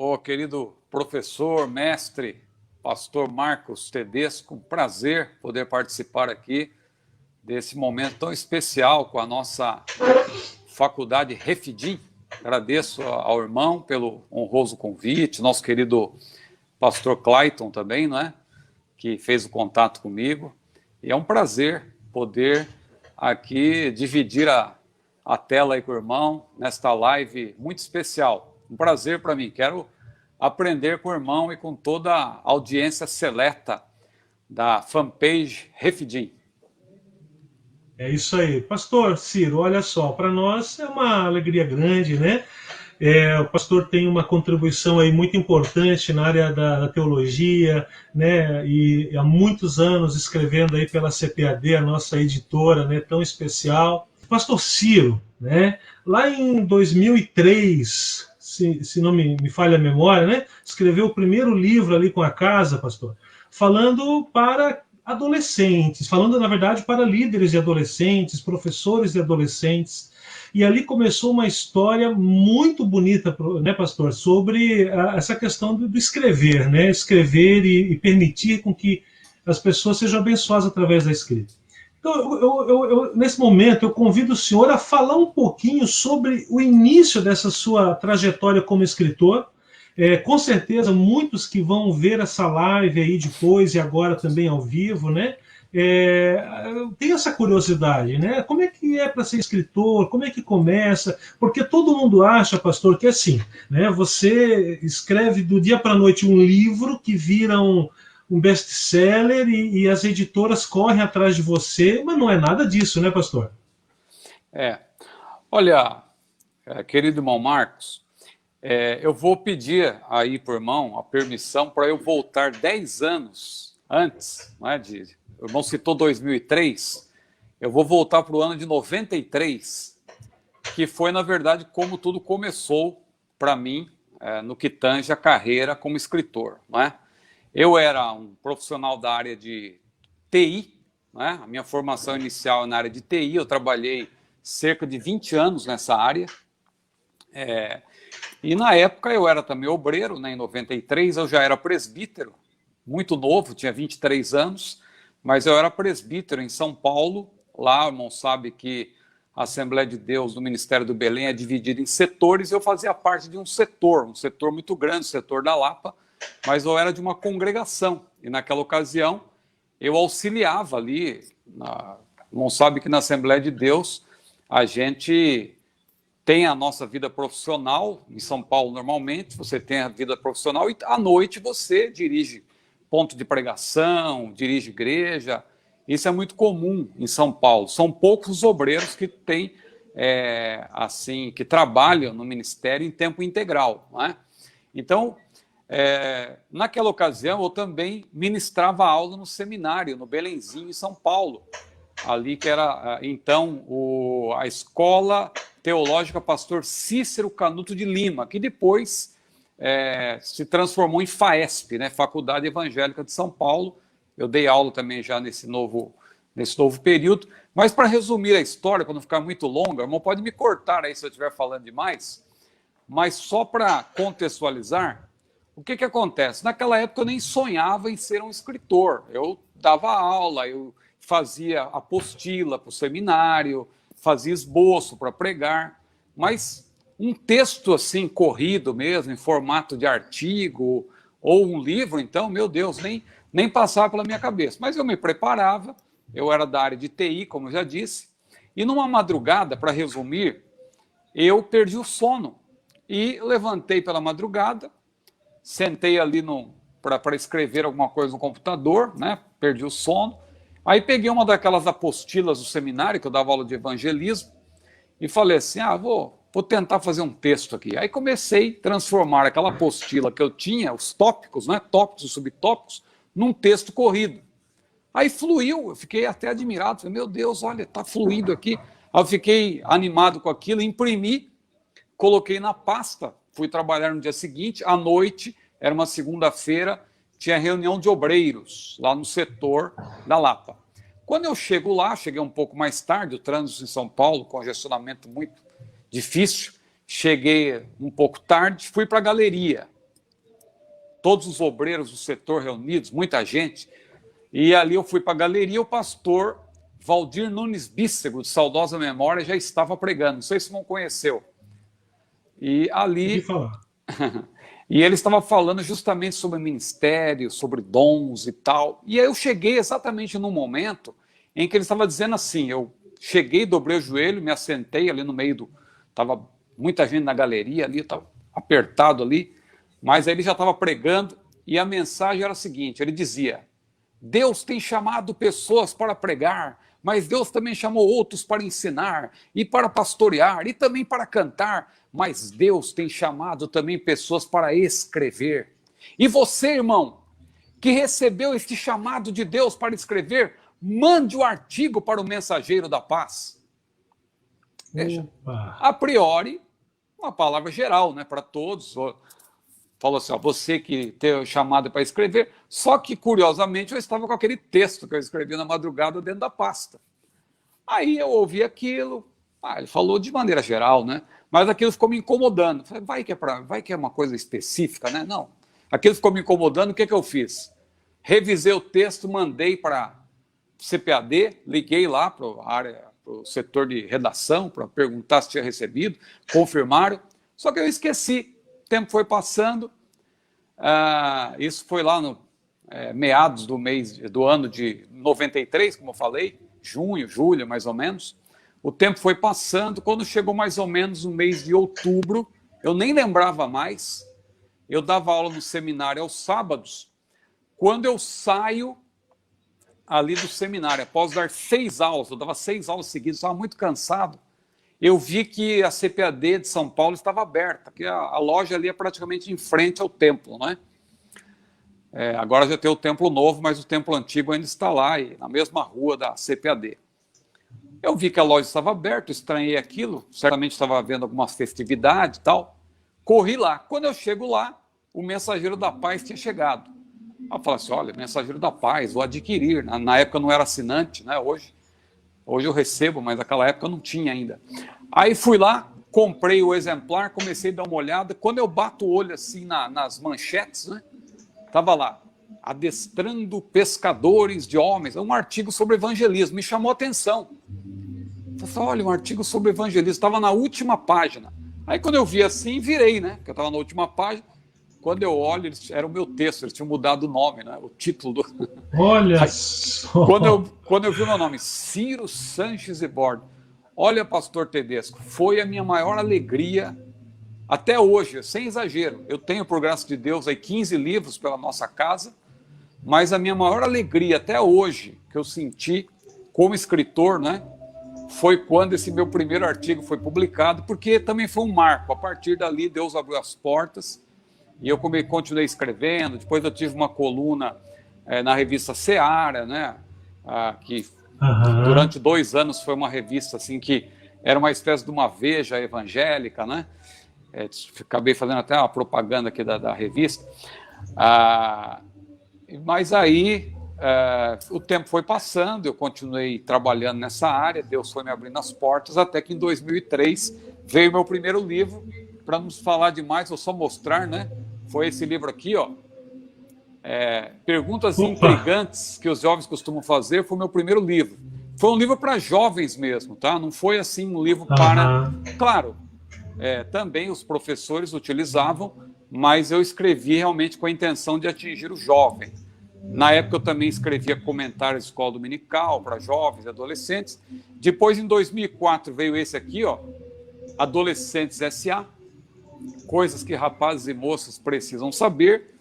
Ô, querido professor, mestre, pastor Marcos Tedesco, um prazer poder participar aqui desse momento tão especial com a nossa faculdade Refidim. Agradeço ao irmão pelo honroso convite, nosso querido pastor Clayton também, né, que fez o contato comigo. E é um prazer poder aqui dividir a tela aí com o irmão nesta live muito especial. Um prazer para mim. Quero aprender com o irmão e com toda a audiência seleta da fanpage Refidim. É isso aí. Pastor Ciro, olha só, para nós é uma alegria grande, né? O pastor tem uma contribuição aí muito importante na área da teologia, né? E há muitos anos escrevendo aí pela CPAD, a nossa editora, né? Tão especial. Pastor Ciro, né? Lá em 2003, se não me falha a memória, né? Escreveu o primeiro livro ali com a casa, pastor, falando para adolescentes, falando, na verdade, para líderes de adolescentes, professores de adolescentes. E ali começou uma história muito bonita, né, pastor, sobre essa questão do escrever, né? Escrever e permitir com que as pessoas sejam abençoadas através da escrita. Então, nesse momento, eu convido o senhor a falar um pouquinho sobre o início dessa sua trajetória como escritor. Com certeza, muitos que vão ver essa live aí depois e agora também ao vivo, né? Tem essa curiosidade, né? Como é que é para ser escritor? Como é que começa? Porque todo mundo acha, pastor, que é assim, né? Você escreve do dia para a noite um livro que vira um best-seller e as editoras correm atrás de você, mas não é nada disso, né, pastor? Olha, querido irmão Marcos, eu vou pedir aí para o irmão a permissão para eu voltar 10 anos antes, né, o irmão citou 2003, eu vou voltar para o ano de 93, que foi, na verdade, como tudo começou para mim, no que tange a carreira como escritor, né? Eu era um profissional da área de TI, né? A minha formação inicial é na área de TI, eu trabalhei cerca de 20 anos nessa área, e na época eu era também obreiro, né? Em 93 eu já era presbítero, muito novo, tinha 23 anos, mas eu era presbítero em São Paulo. Lá, o irmão sabe que a Assembleia de Deus do Ministério do Belém é dividida em setores, e eu fazia parte de um setor muito grande, o setor da Lapa, mas eu era de uma congregação, e naquela ocasião eu auxiliava ali, não sabe que na Assembleia de Deus a gente tem a nossa vida profissional, em São Paulo normalmente, você tem a vida profissional e à noite você dirige ponto de pregação, dirige igreja, isso é muito comum em São Paulo, são poucos os obreiros que têm, assim, que trabalham no ministério em tempo integral, não é? Então, naquela ocasião, eu também ministrava aula no seminário, no Belenzinho, em São Paulo, ali que era, então, a Escola Teológica Pastor Cícero Canuto de Lima, que depois se transformou em FAESP, né, Faculdade Evangélica de São Paulo. Eu dei aula também já nesse novo período, mas para resumir a história, para não ficar muito longa, o irmão pode me cortar aí se eu estiver falando demais, mas só para contextualizar, o que acontece? Naquela época eu nem sonhava em ser um escritor. Eu dava aula, eu fazia apostila para o seminário, fazia esboço para pregar, mas um texto assim corrido mesmo, em formato de artigo ou um livro, então, meu Deus, nem passava pela minha cabeça. Mas eu me preparava, eu era da área de TI, como eu já disse, e numa madrugada, para resumir, eu perdi o sono e levantei pela madrugada, sentei ali para escrever alguma coisa no computador, né? Perdi o sono. Aí peguei uma daquelas apostilas do seminário, que eu dava aula de evangelismo, e falei assim, vou tentar fazer um texto aqui. Aí comecei a transformar aquela apostila que eu tinha, os tópicos, né? Tópicos e subtópicos, num texto corrido. Aí fluiu, eu fiquei até admirado, falei, meu Deus, olha, está fluindo aqui. Aí eu fiquei animado com aquilo, imprimi, coloquei na pasta, fui trabalhar no dia seguinte, à noite, era uma segunda-feira, tinha reunião de obreiros, lá no setor da Lapa. Quando eu chego lá, cheguei um pouco mais tarde, o trânsito em São Paulo, congestionamento muito difícil, cheguei um pouco tarde, fui para a galeria. todos os obreiros do setor reunidos, muita gente. E ali eu fui para a galeria, o pastor Valdir Nunes Bícego, de saudosa memória, já estava pregando. Não sei se não conheceu. E ali... falar. E ele estava falando justamente sobre ministério, sobre dons e tal. E aí eu cheguei exatamente no momento em que ele estava dizendo assim, eu cheguei, dobrei o joelho, me assentei ali no meio do... Estava muita gente na galeria ali, estava apertado ali, mas aí ele já estava pregando e a mensagem era a seguinte, ele dizia, Deus tem chamado pessoas para pregar, mas Deus também chamou outros para ensinar, e para pastorear, e também para cantar, mas Deus tem chamado também pessoas para escrever. E você, irmão, que recebeu este chamado de Deus para escrever, mande o artigo para o Mensageiro da Paz. Veja, a priori, uma palavra geral, né, para todos. Falou assim, ó, você que tem chamado para escrever, só que, curiosamente, eu estava com aquele texto que eu escrevi na madrugada dentro da pasta. Aí eu ouvi aquilo, ele falou de maneira geral, né? Mas aquilo ficou me incomodando. Falei, vai que é uma coisa específica, né? Não. Aquilo ficou me incomodando, o que eu fiz? Revisei o texto, mandei para CPAD, liguei lá para o setor de redação para perguntar se tinha recebido, confirmaram, só que eu esqueci. O tempo foi passando, isso foi lá no meados do ano de 93, como eu falei, junho, julho, mais ou menos. O tempo foi passando, quando chegou mais ou menos no mês de outubro, eu nem lembrava mais, eu dava aula no seminário aos sábados, quando eu saio ali do seminário, após dar 6 aulas, eu dava 6 aulas seguidas, estava muito cansado, eu vi que a CPAD de São Paulo estava aberta, que a loja ali é praticamente em frente ao templo, né? Agora já tem o templo novo, mas o templo antigo ainda está lá, na mesma rua da CPAD. Eu vi que a loja estava aberta, estranhei aquilo, certamente estava havendo algumas festividades e tal, corri lá. Quando eu chego lá, o Mensageiro da Paz tinha chegado. Eu falei assim, olha, Mensageiro da Paz, vou adquirir. Na época eu não era assinante, né? Hoje eu recebo, mas naquela época eu não tinha ainda. Aí fui lá, comprei o exemplar, comecei a dar uma olhada. Quando eu bato o olho assim nas manchetes, né? Estava lá, adestrando pescadores de homens, um artigo sobre evangelismo, me chamou a atenção. Eu falei, olha, um artigo sobre evangelismo, estava na última página. Aí quando eu vi assim, virei, né? Porque eu estava na última página. Quando eu olho, era o meu texto, eles tinham mudado o nome, né? O título do... Olha Aí, só! Quando eu vi o meu nome, Ciro Sanches e Bordo, olha, pastor Tedesco, foi a minha maior alegria até hoje, sem exagero. Eu tenho, por graça de Deus, aí 15 livros pela nossa casa, mas a minha maior alegria até hoje, que eu senti como escritor, né? Foi quando esse meu primeiro artigo foi publicado, porque também foi um marco. A partir dali, Deus abriu as portas e eu continuei escrevendo. Depois eu tive uma coluna na revista Seara, né? Que durante 2 anos foi uma revista assim que era uma espécie de uma veja evangélica, né? Acabei fazendo até uma propaganda aqui da revista. Mas aí o tempo foi passando, eu continuei trabalhando nessa área, Deus foi me abrindo as portas, até que em 2003 veio meu primeiro livro. Para não falar demais, vou só mostrar, né? Foi esse livro aqui, ó. Perguntas intrigantes que os jovens costumam fazer, foi o meu primeiro livro. Foi um livro para jovens mesmo, tá? Não foi assim um livro para... Claro, também os professores utilizavam, mas eu escrevi realmente com a intenção de atingir o jovem. Na época eu também escrevia comentários de escola dominical para jovens e adolescentes. Depois, em 2004, veio esse aqui, ó, Adolescentes S.A., coisas que rapazes e moças precisam saber.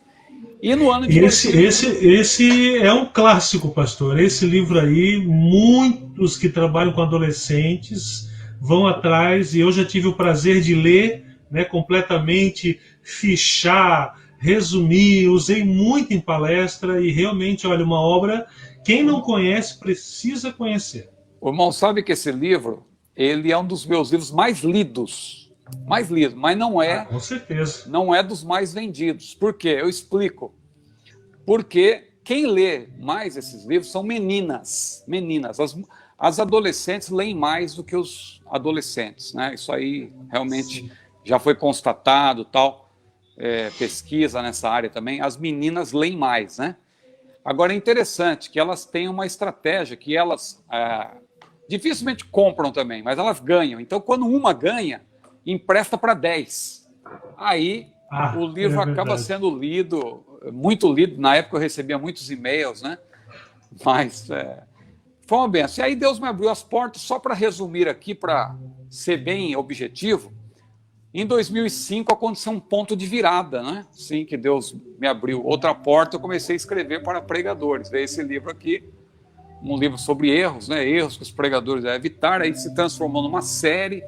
E no ano de esse é um clássico, pastor. Esse livro aí, muitos que trabalham com adolescentes vão atrás, e eu já tive o prazer de ler, né, completamente, fichar, resumir, usei muito em palestra e realmente, olha, uma obra, quem não conhece precisa conhecer. O irmão sabe que esse livro, ele é um dos meus livros mais lidos, mas não é, com certeza, não é dos mais vendidos. Por quê? Eu explico. Porque quem lê mais esses livros são meninas. As adolescentes leem mais do que os adolescentes, né? Isso aí realmente já foi constatado, tal. pesquisa nessa área também, as meninas leem mais, né? Agora é interessante que elas têm uma estratégia que elas dificilmente compram também, mas elas ganham. Então, quando uma ganha, empresta para 10. Aí o livro acaba sendo lido, muito lido. Na época eu recebia muitos e-mails, né? Mas foi uma benção. E aí Deus me abriu as portas, só para resumir aqui, para ser bem objetivo. Em 2005 aconteceu um ponto de virada, né? Sim, que Deus me abriu outra porta, eu comecei a escrever para pregadores. Veio esse livro aqui, um livro sobre erros, né? Erros que os pregadores devem evitar. Aí se transformou numa série,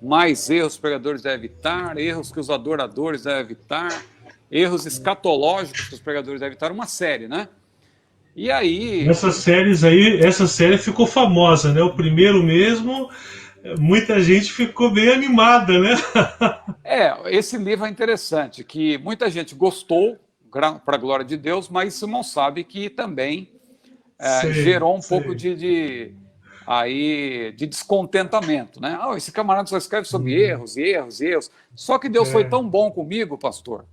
mais erros que os pregadores devem evitar, erros que os adoradores devem evitar, erros escatológicos que os pregadores devem evitar, uma série, né? E aí... Essa série ficou famosa, né? O primeiro mesmo, muita gente ficou bem animada, né? Esse livro é interessante, que muita gente gostou, para a glória de Deus, mas Simão sabe que também gerou um pouco de descontentamento, né? Esse camarada só escreve sobre erros, erros, erros. Só que Deus foi tão bom comigo, pastor,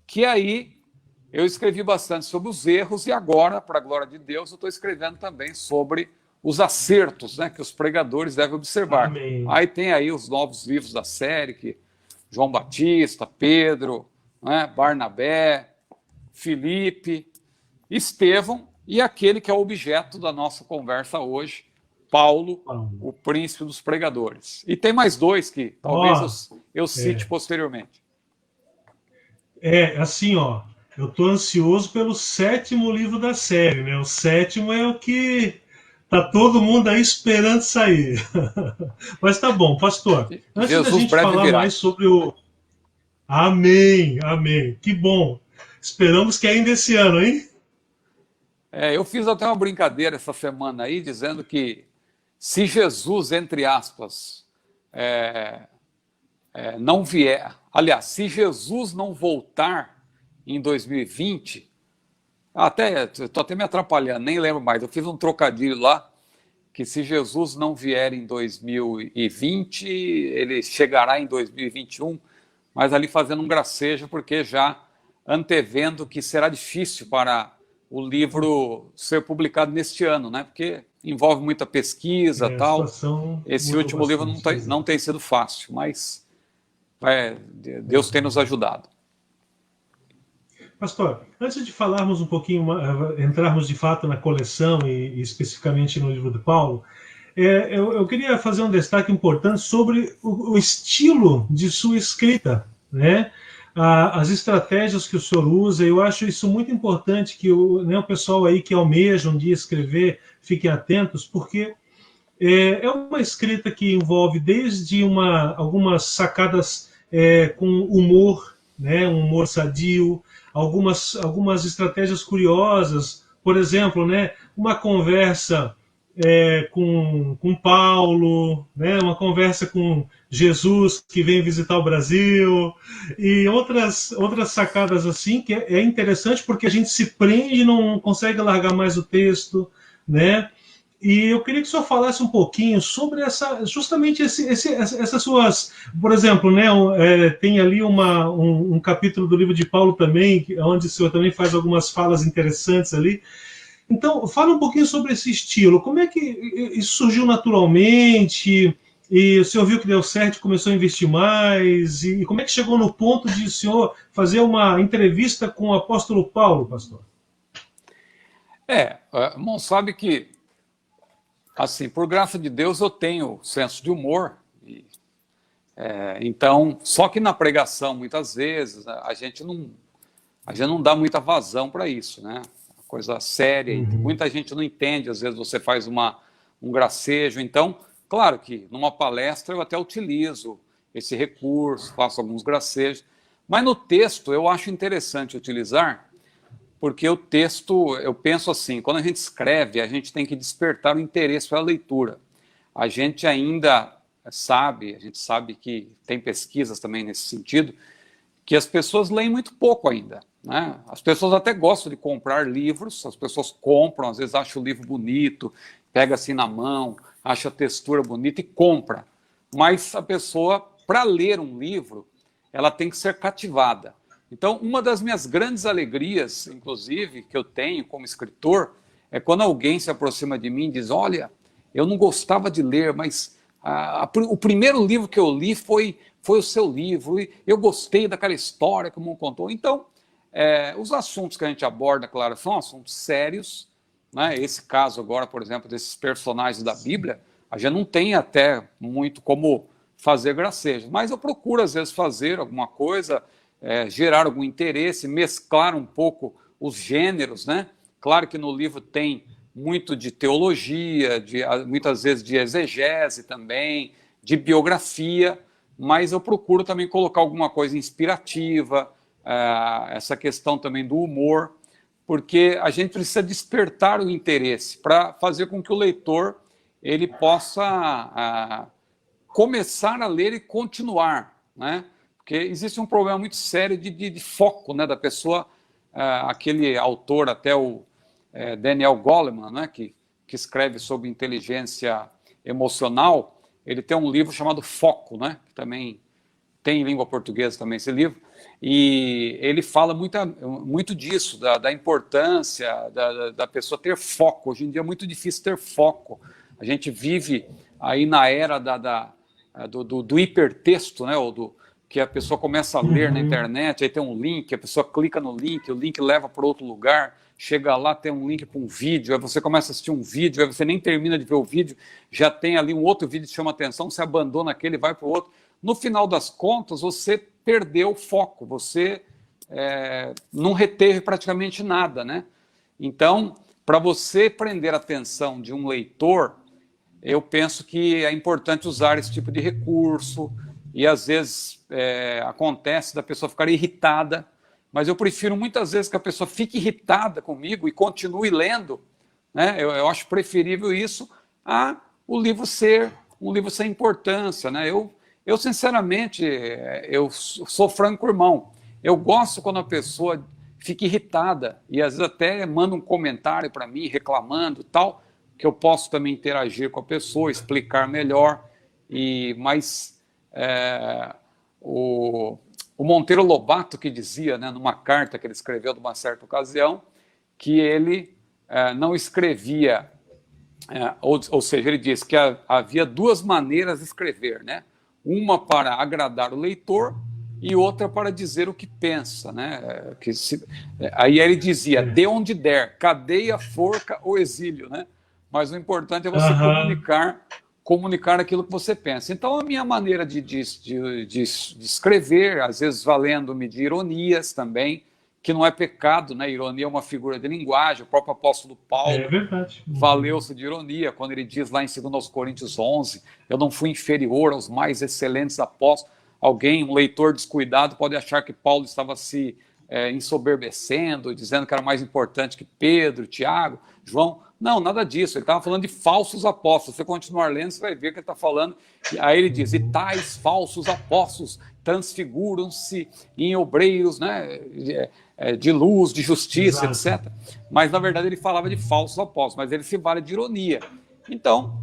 que aí eu escrevi bastante sobre os erros e agora, para a glória de Deus, eu estou escrevendo também sobre os acertos, né, que os pregadores devem observar. Amém. Aí tem aí os novos livros da série, que João Batista, Pedro, né, Barnabé, Filipe, Estevão e aquele que é o objeto da nossa conversa hoje, Paulo, o príncipe dos pregadores. E tem mais dois que talvez eu cite posteriormente. Assim, eu estou ansioso pelo 7º livro da série, né? O 7º é o que tá todo mundo aí esperando sair. Mas tá bom, pastor. Antes Jesus da gente falar virá. mais sobre o... Amém, amém. Que bom. Esperamos que ainda esse ano, hein? Eu fiz até uma brincadeira essa semana aí, dizendo que se Jesus, entre aspas, não vier... Aliás, se Jesus não voltar em 2020, estou até me atrapalhando, nem lembro mais, eu fiz um trocadilho lá, que se Jesus não vier em 2020, ele chegará em 2021, mas ali fazendo um gracejo, porque já antevendo que será difícil para o livro ser publicado neste ano, né? Porque envolve muita pesquisa e tal. Esse último livro não tem sido fácil, mas Deus tem nos ajudado. Pastor, antes de falarmos um pouquinho, entrarmos de fato na coleção e especificamente no livro de Paulo, eu queria fazer um destaque importante sobre o estilo de sua escrita, né? As estratégias que o senhor usa. Eu acho isso muito importante que o pessoal aí que almeja um dia escrever fiquem atentos, porque é uma escrita que envolve desde algumas sacadas com humor, né? Um humor sadio, algumas estratégias curiosas, por exemplo, né? Uma conversa com Paulo, né? Uma conversa com Jesus que vem visitar o Brasil e outras sacadas assim, que é interessante porque a gente se prende e não consegue largar mais o texto, né? E eu queria que o senhor falasse um pouquinho sobre justamente essas suas... Por exemplo, né, tem ali um capítulo do livro de Paulo também, onde o senhor também faz algumas falas interessantes ali. Então, fala um pouquinho sobre esse estilo. Como é que isso surgiu naturalmente? E o senhor viu que deu certo e começou a investir mais? E como é que chegou no ponto de o senhor fazer uma entrevista com o apóstolo Paulo, pastor? Irmão, sabe que assim, por graça de Deus, eu tenho senso de humor. Então, só que na pregação, muitas vezes, a gente não dá muita vazão para isso, né? Coisa séria, muita gente não entende, às vezes você faz um gracejo. Então, claro que numa palestra eu até utilizo esse recurso, faço alguns gracejos, mas no texto eu acho interessante utilizar, porque o texto, eu penso assim, quando a gente escreve, a gente tem que despertar o interesse pela leitura. A gente sabe que tem pesquisas também nesse sentido, que as pessoas leem muito pouco ainda, né? As pessoas até gostam de comprar livros, as pessoas compram, às vezes acham o livro bonito, pega assim na mão, acha a textura bonita e compra. Mas a pessoa, para ler um livro, ela tem que ser cativada. Então, uma das minhas grandes alegrias, inclusive, que eu tenho como escritor, é quando alguém se aproxima de mim e diz, olha, eu não gostava de ler, mas o primeiro livro que eu li foi o seu livro, e eu gostei daquela história que o mundo contou. Então, os assuntos que a gente aborda, claro, são assuntos sérios, né? Esse caso agora, por exemplo, desses personagens da Bíblia, a gente não tem até muito como fazer gracejo, mas eu procuro às vezes fazer alguma coisa, gerar algum interesse, mesclar um pouco os gêneros, né? Claro que no livro tem muito de teologia, muitas vezes de exegese também, de biografia, mas eu procuro também colocar alguma coisa inspirativa, essa questão também do humor, porque a gente precisa despertar o interesse para fazer com que o leitor ele possa começar a ler e continuar, né? Porque existe um problema muito sério de foco, né, da pessoa, aquele autor, até o Daniel Goleman, né, que escreve sobre inteligência emocional, ele tem um livro chamado Foco, né, que também tem em língua portuguesa também esse livro, e ele fala muito disso, da importância da pessoa ter foco. Hoje em dia é muito difícil ter foco. A gente vive aí na era do hipertexto, né, ou que a pessoa começa a ler na internet, aí tem um link, a pessoa clica no link, o link leva para outro lugar, chega lá, tem um link para um vídeo, aí você começa a assistir um vídeo, aí você nem termina de ver o vídeo, já tem ali um outro vídeo que chama atenção, você abandona aquele, vai para o outro. No final das contas, você perdeu o foco, você não reteve praticamente nada, né? Então, para você prender a atenção de um leitor, eu penso que é importante usar esse tipo de recurso, e às vezes acontece da pessoa ficar irritada, mas eu prefiro muitas vezes que a pessoa fique irritada comigo e continue lendo, né? Eu acho preferível isso a o livro ser um livro sem importância, né? Eu sinceramente, eu sou franco, irmão, eu gosto quando a pessoa fica irritada e às vezes até manda um comentário para mim reclamando tal, que eu posso também interagir com a pessoa, explicar melhor, mas o Monteiro Lobato que dizia, né, numa carta que ele escreveu de uma certa ocasião, que ele não escrevia, ou seja, ele diz que havia duas maneiras de escrever, né? Uma para agradar o leitor e outra para dizer o que pensa, né? Aí ele dizia, de onde der, cadeia, forca ou exílio, né? Mas o importante é você comunicar aquilo que você pensa. Então, a minha maneira de escrever, às vezes valendo-me de ironias também, que não é pecado, né? Ironia é uma figura de linguagem. O próprio apóstolo Paulo valeu-se de ironia quando ele diz lá em 2 Coríntios 11, eu não fui inferior aos mais excelentes apóstolos. Um leitor descuidado, pode achar que Paulo estava se ensoberbecendo, dizendo que era mais importante que Pedro, Tiago, João. Não, nada disso. Ele estava falando de falsos apóstolos. Se você continuar lendo, você vai ver que ele está falando. Aí ele diz, e tais falsos apóstolos transfiguram-se em obreiros, né, de luz, de justiça, etc. Mas, na verdade, ele falava de falsos apóstolos, mas ele se vale de ironia. Então,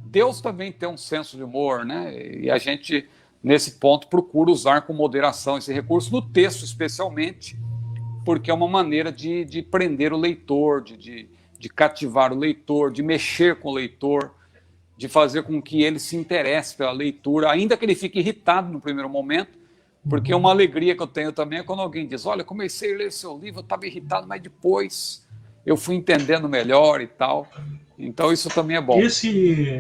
Deus também tem um senso de humor, né? E a gente, nesse ponto, procura usar com moderação esse recurso, no texto especialmente, porque é uma maneira de prender o leitor, de cativar o leitor, de mexer com o leitor, de fazer com que ele se interesse pela leitura, ainda que ele fique irritado no primeiro momento, porque uma alegria que eu tenho também é quando alguém diz, olha, comecei a ler seu livro, eu estava irritado, mas depois eu fui entendendo melhor e tal. Então isso também é bom. Esse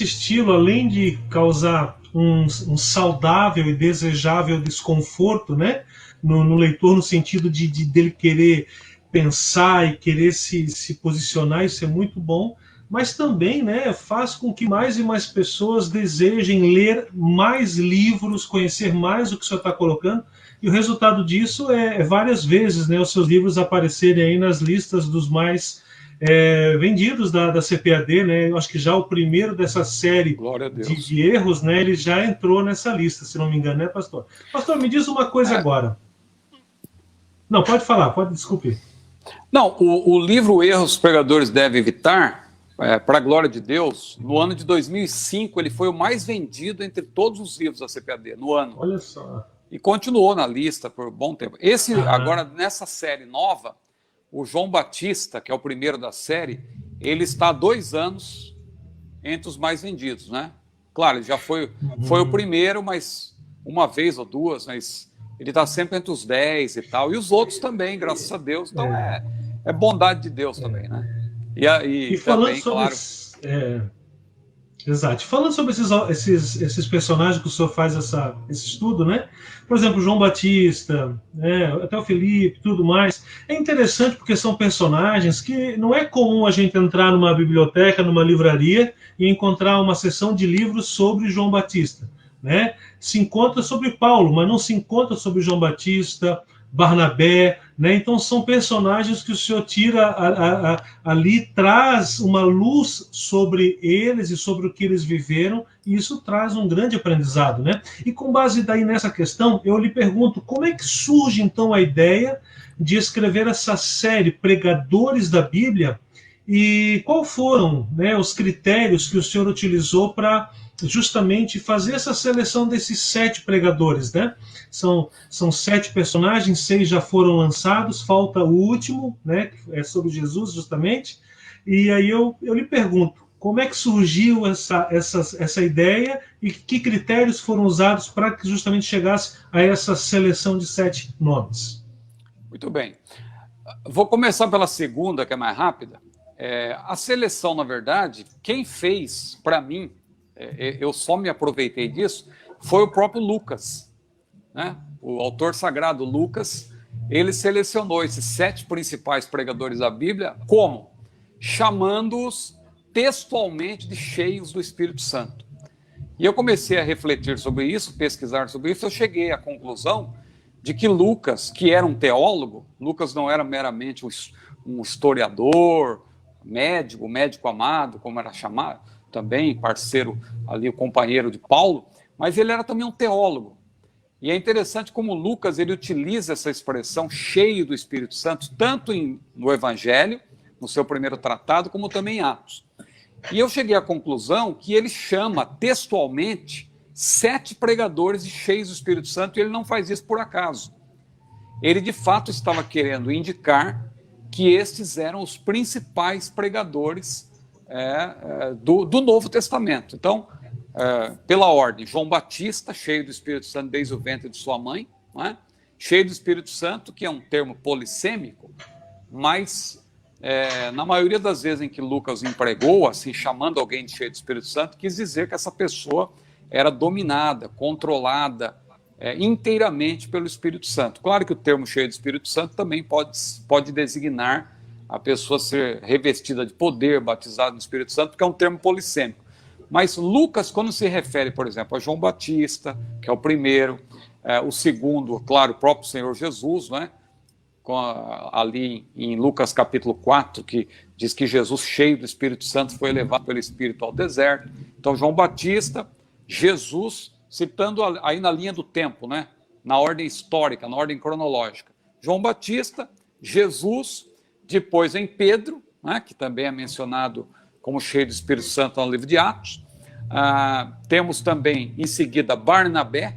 estilo, além de causar um saudável e desejável desconforto, né, no leitor, no sentido dele querer pensar e querer se posicionar, isso é muito bom, mas também, né, faz com que mais e mais pessoas desejem ler mais livros, conhecer mais o que o senhor está colocando, e o resultado disso é várias vezes, né, os seus livros aparecerem aí nas listas dos mais vendidos da CPAD, né? Eu acho que já o primeiro dessa série de erros, né, ele já entrou nessa lista, se não me engano, né, pastor? Pastor, me diz uma coisa agora. Não, pode falar, desculpe. Não, o livro Erros os Pregadores Devem Evitar, para a glória de Deus, no ano de 2005, ele foi o mais vendido entre todos os livros da CPAD, no ano. Olha só. e continuou na lista por um bom tempo. Agora, nessa série nova, o João Batista, que é o primeiro da série, ele está há 2 anos entre os mais vendidos, né? Claro, ele já foi o primeiro, mas uma vez ou duas, mas ele está sempre entre os 10 e tal. E os outros também, graças a Deus. Então é bondade de Deus também, né? E falando também, sobre claro... Exato. Falando sobre esses personagens que o senhor faz esse estudo, né? Por exemplo, João Batista, né? Até o Felipe, tudo mais. É interessante porque são personagens que não é comum a gente entrar numa biblioteca, numa livraria e encontrar uma seção de livros sobre João Batista, né? Se encontra sobre Paulo, mas não se encontra sobre João Batista, Barnabé, né? Então são personagens que o senhor tira ali, traz uma luz sobre eles e sobre o que eles viveram, e isso traz um grande aprendizado, né? E com base daí nessa questão, eu lhe pergunto, como é que surge então a ideia de escrever essa série Pregadores da Bíblia, e quais foram, né, os critérios que o senhor utilizou para justamente fazer essa seleção desses 7 pregadores, né? São 7 personagens, 6 já foram lançados, falta o último, né? Que é sobre Jesus, justamente. E aí eu lhe pergunto, como é que surgiu essa ideia e que critérios foram usados para que justamente chegasse a essa seleção de 7 nomes? Muito bem. Vou começar pela segunda, que é mais rápida. A seleção, na verdade, quem fez, para mim, eu só me aproveitei disso, foi o próprio Lucas, né? O autor sagrado Lucas. Ele selecionou esses 7 principais pregadores da Bíblia, como? Chamando-os textualmente de cheios do Espírito Santo. E eu comecei a refletir sobre isso, pesquisar sobre isso, eu cheguei à conclusão de que Lucas, que era um teólogo, Lucas não era meramente um historiador, médico amado, como era chamado, também parceiro ali, o companheiro de Paulo, mas ele era também um teólogo. E é interessante como Lucas ele utiliza essa expressão cheio do Espírito Santo, tanto no Evangelho, no seu primeiro tratado, como também em Atos. E eu cheguei à conclusão que ele chama textualmente 7 pregadores cheios do Espírito Santo, e ele não faz isso por acaso. Ele de fato estava querendo indicar que estes eram os principais pregadores do Novo Testamento. Então, pela ordem, João Batista, cheio do Espírito Santo desde o ventre de sua mãe, não é? Cheio do Espírito Santo, que é um termo polissêmico, mas na maioria das vezes em que Lucas empregou, assim, chamando alguém de cheio do Espírito Santo, quis dizer que essa pessoa era dominada, controlada inteiramente pelo Espírito Santo. Claro que o termo cheio do Espírito Santo também pode designar a pessoa ser revestida de poder, batizada no Espírito Santo, porque é um termo polissêmico. Mas Lucas, quando se refere, por exemplo, a João Batista, que é o primeiro, o segundo, claro, o próprio Senhor Jesus, né? Ali em Lucas capítulo 4, que diz que Jesus, cheio do Espírito Santo, foi levado pelo Espírito ao deserto. Então, João Batista, Jesus, citando aí na linha do tempo, né? Na ordem histórica, na ordem cronológica. João Batista, Jesus, depois em Pedro, né? Que também é mencionado como cheio do Espírito Santo no livro de Atos. Temos também, em seguida, Barnabé,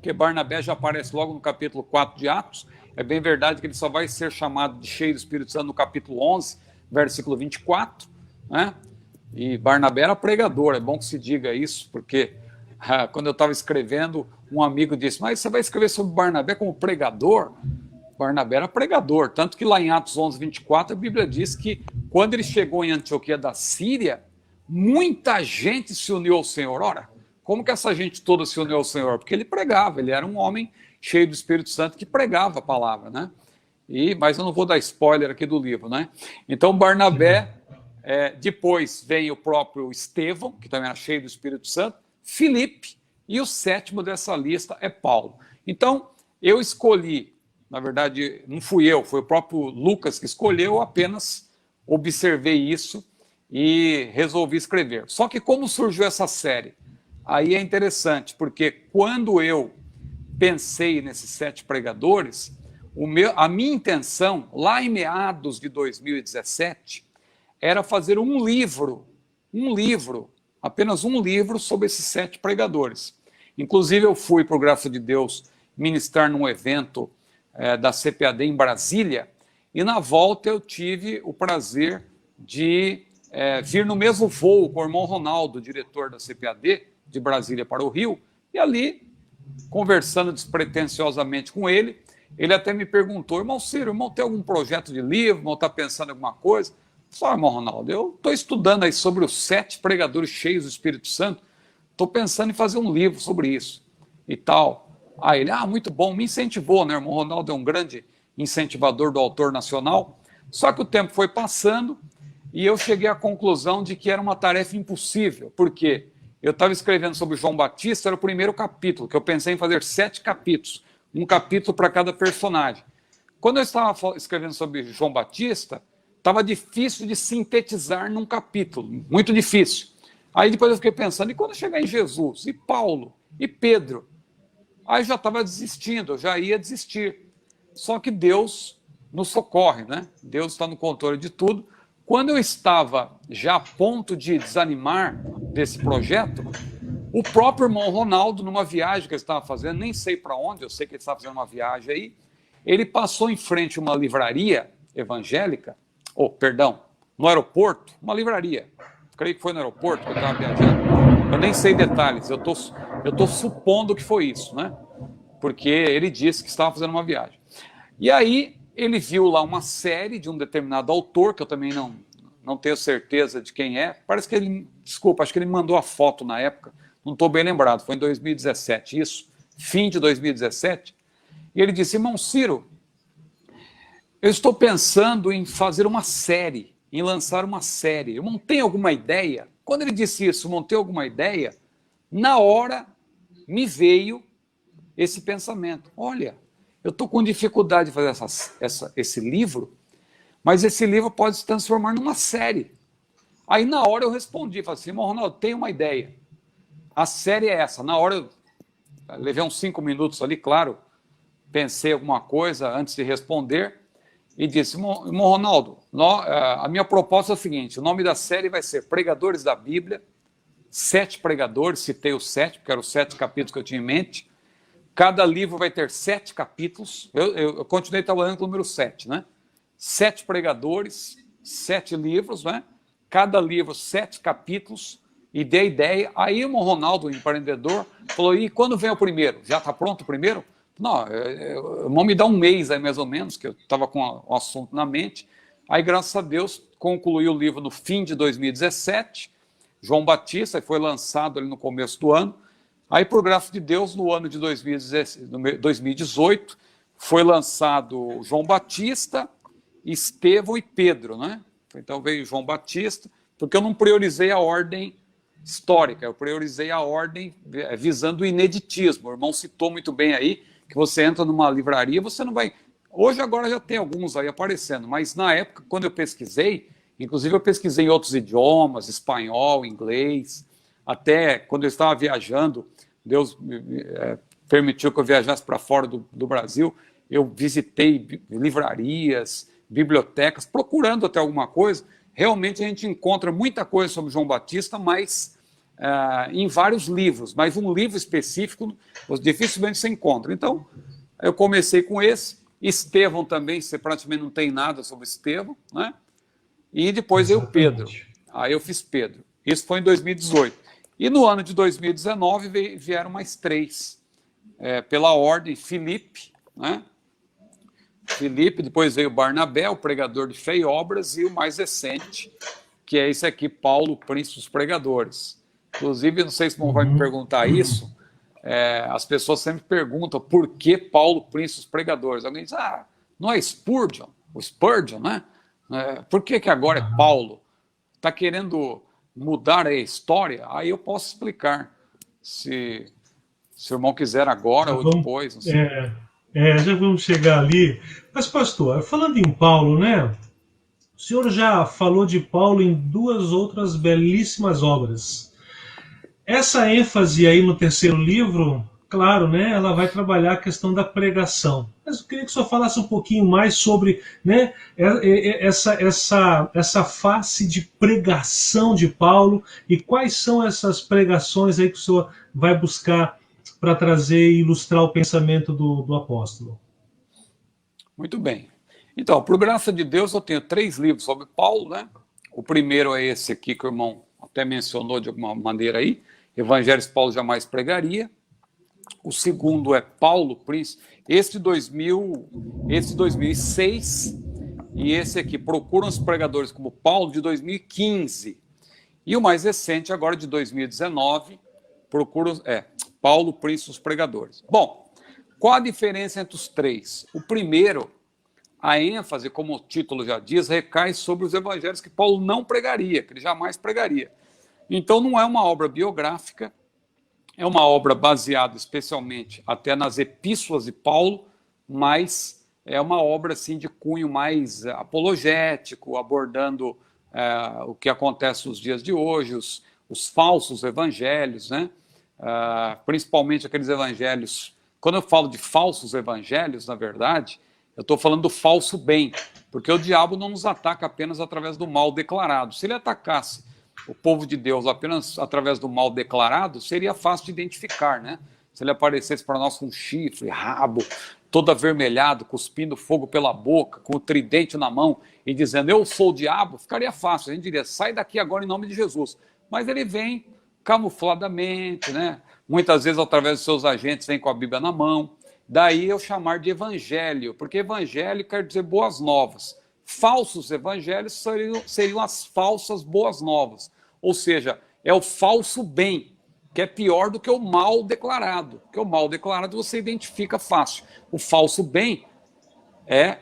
que Barnabé já aparece logo no capítulo 4 de Atos. É bem verdade que ele só vai ser chamado de cheio do Espírito Santo no capítulo 11, versículo 24, né? E Barnabé era pregador, é bom que se diga isso, porque quando eu estava escrevendo, um amigo disse, mas você vai escrever sobre Barnabé como pregador? Barnabé era pregador, tanto que lá em Atos 11, 24, a Bíblia diz que quando ele chegou em Antioquia da Síria, muita gente se uniu ao Senhor. Ora, como que essa gente toda se uniu ao Senhor? Porque ele pregava, ele era um homem cheio do Espírito Santo que pregava a palavra, né? Mas eu não vou dar spoiler aqui do livro, né? Então, Barnabé, depois vem o próprio Estevão, que também era cheio do Espírito Santo, Filipe, e o 7º dessa lista é Paulo. Então, eu escolhi, na verdade, não fui eu, foi o próprio Lucas que escolheu, eu apenas observei isso e resolvi escrever. Só que como surgiu essa série? Aí é interessante, porque quando eu pensei nesses 7 pregadores, a minha intenção, lá em meados de 2017, era fazer um livro, apenas um livro sobre esses 7 pregadores. Inclusive eu fui para o Graça de Deus ministrar num evento da CPAD em Brasília, e na volta eu tive o prazer de vir no mesmo voo com o irmão Ronaldo, diretor da CPAD, de Brasília para o Rio, e ali, conversando despretensiosamente com ele, ele até me perguntou: irmão Ciro, irmão, tem algum projeto de livro? Irmão, está pensando em alguma coisa? Só, irmão Ronaldo, eu estou estudando aí sobre os 7 pregadores cheios do Espírito Santo, estou pensando em fazer um livro sobre isso e tal. Aí ele, muito bom, me incentivou, né? O irmão Ronaldo é um grande incentivador do autor nacional. Só que o tempo foi passando e eu cheguei à conclusão de que era uma tarefa impossível, porque eu estava escrevendo sobre João Batista, era o primeiro capítulo, que eu pensei em fazer 7 capítulos, um capítulo para cada personagem. Quando eu estava escrevendo sobre João Batista, estava difícil de sintetizar num capítulo, muito difícil. Aí depois eu fiquei pensando, e quando chegar em Jesus, e Paulo, e Pedro? Aí já estava desistindo, eu já ia desistir. Só que Deus nos socorre, né? Deus está no controle de tudo. Quando eu estava já a ponto de desanimar desse projeto, o próprio irmão Ronaldo, numa viagem que ele estava fazendo, nem sei para onde, eu sei que ele estava fazendo uma viagem aí, ele passou em frente a uma livraria evangélica, no aeroporto, uma livraria. Creio que foi no aeroporto que eu estava viajando. Eu nem sei detalhes, eu tô supondo que foi isso, né? Porque ele disse que estava fazendo uma viagem. E aí ele viu lá uma série de um determinado autor, que eu também não tenho certeza de quem é. Parece que ele, acho que ele mandou a foto na época, não estou bem lembrado, foi em 2017, isso, fim de 2017. E ele disse: irmão Ciro, eu estou pensando em fazer uma série, em lançar uma série. Irmão, tem alguma ideia? Quando ele disse isso, irmão, tem alguma ideia? Na hora me veio esse pensamento: olha, eu estou com dificuldade de fazer esse livro, mas esse livro pode se transformar numa série. Aí na hora eu respondi, falei assim: irmão Ronaldo, tem uma ideia. A série é essa. Na hora eu levei uns 5 minutos ali, claro, pensei alguma coisa antes de responder e disse: irmão Ronaldo, a minha proposta é o seguinte, o nome da série vai ser Pregadores da Bíblia, 7 pregadores, citei os 7, porque eram os 7 capítulos que eu tinha em mente. Cada livro vai ter 7 capítulos. Eu continuei trabalhando com o número 7, né? 7 pregadores, 7 livros, né? Cada livro, 7 capítulos, e dei a ideia. Aí o Ronaldo, o empreendedor, falou: e quando vem o primeiro? Já está pronto o primeiro? Não, vão me dar um mês aí mais ou menos, que eu estava com o assunto na mente. Aí, graças a Deus, concluí o livro no fim de 2017, João Batista, e foi lançado ali no começo do ano. Aí, por graça de Deus, no ano de 2018, foi lançado João Batista, Estevão e Pedro, né? Então veio João Batista, porque eu não priorizei a ordem histórica, eu priorizei a ordem visando o ineditismo. O irmão citou muito bem aí, que você entra numa livraria, você não vai... Hoje agora já tem alguns aí aparecendo, mas na época, quando eu pesquisei, inclusive eu pesquisei em outros idiomas, espanhol, inglês, até quando eu estava viajando, Deus permitiu que eu viajasse para fora do Brasil, eu visitei livrarias, bibliotecas, procurando até alguma coisa. Realmente a gente encontra muita coisa sobre João Batista, mas em vários livros, mas um livro específico dificilmente se encontra. Então, eu comecei com esse. Estevão também, você praticamente não tem nada sobre Estevão, né? E depois veio Pedro. Aí eu fiz Pedro. Isso foi em 2018. E no ano de 2019 vieram mais 3. Pela ordem, Filipe, né? Filipe, depois veio Barnabé, o pregador de fé e obras, e o mais recente, que é esse aqui, Paulo, príncipe dos pregadores. Inclusive, não sei se o irmão vai me perguntar isso, as pessoas sempre perguntam por que Paulo, príncipe dos pregadores. Alguém diz: não é Spurgeon, o Spurgeon, né? Por que agora é Paulo? Está querendo mudar a história? Aí eu posso explicar, se o irmão quiser agora ou depois. Não sei. Já vamos chegar ali. Mas, pastor, falando em Paulo, né? O senhor já falou de Paulo em 2 outras belíssimas obras. Essa ênfase aí no 3º livro, claro, né? Ela vai trabalhar a questão da pregação. Mas eu queria que o senhor falasse um pouquinho mais sobre, né, essa face de pregação de Paulo e quais são essas pregações aí que o senhor vai buscar para trazer e ilustrar o pensamento do apóstolo. Muito bem. Então, por graça de Deus, eu tenho 3 livros sobre Paulo, né? O primeiro é esse aqui, que o irmão até mencionou de alguma maneira aí, Evangelhos Paulo Jamais Pregaria. O segundo é Paulo, Príncipe, esse de 2006, e esse aqui, Procuram os Pregadores como Paulo, de 2015. E o mais recente, agora de 2019, Paulo, Príncipe dos Pregadores. Bom, qual a diferença entre os 3? O primeiro, a ênfase, como o título já diz, recai sobre os evangelhos que Paulo não pregaria, que ele jamais pregaria. Então não é uma obra biográfica, é uma obra baseada especialmente até nas epístolas de Paulo, mas é uma obra assim, de cunho mais apologético, abordando o que acontece nos dias de hoje, os falsos evangelhos, né? Principalmente aqueles evangelhos. Quando eu falo de falsos evangelhos, na verdade, eu estou falando do falso bem, porque o diabo não nos ataca apenas através do mal declarado. Se ele atacasse o povo de Deus apenas através do mal declarado, seria fácil de identificar, né? Se ele aparecesse para nós com chifre, rabo, todo avermelhado, cuspindo fogo pela boca, com o tridente na mão e dizendo, eu sou o diabo, ficaria fácil. A gente diria, sai daqui agora em nome de Jesus. Mas ele vem camufladamente, né? Muitas vezes através dos seus agentes, vem com a Bíblia na mão. Daí eu chamar de evangelho, porque evangelho quer dizer boas novas. Falsos evangelhos seriam as falsas boas novas. Ou seja, é o falso bem, que é pior do que o mal declarado. Porque o mal declarado você identifica fácil. O falso bem é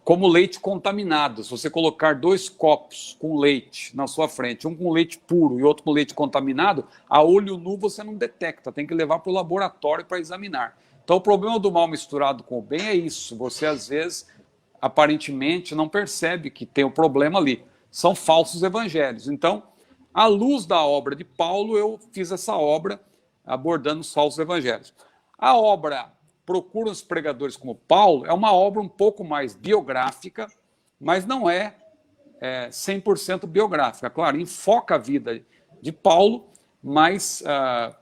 como leite contaminado. Se você colocar 2 copos com leite na sua frente, um com leite puro e outro com leite contaminado, a olho nu você não detecta, tem que levar para o laboratório para examinar. Então o problema do mal misturado com o bem é isso. Você às vezes, aparentemente, não percebe que tem um problema ali. São falsos evangelhos. Então, à luz da obra de Paulo, eu fiz essa obra abordando os falsos evangelhos. A obra Procura os Pregadores como Paulo é uma obra um pouco mais biográfica, mas não é 100% biográfica. Claro, enfoca a vida de Paulo, mas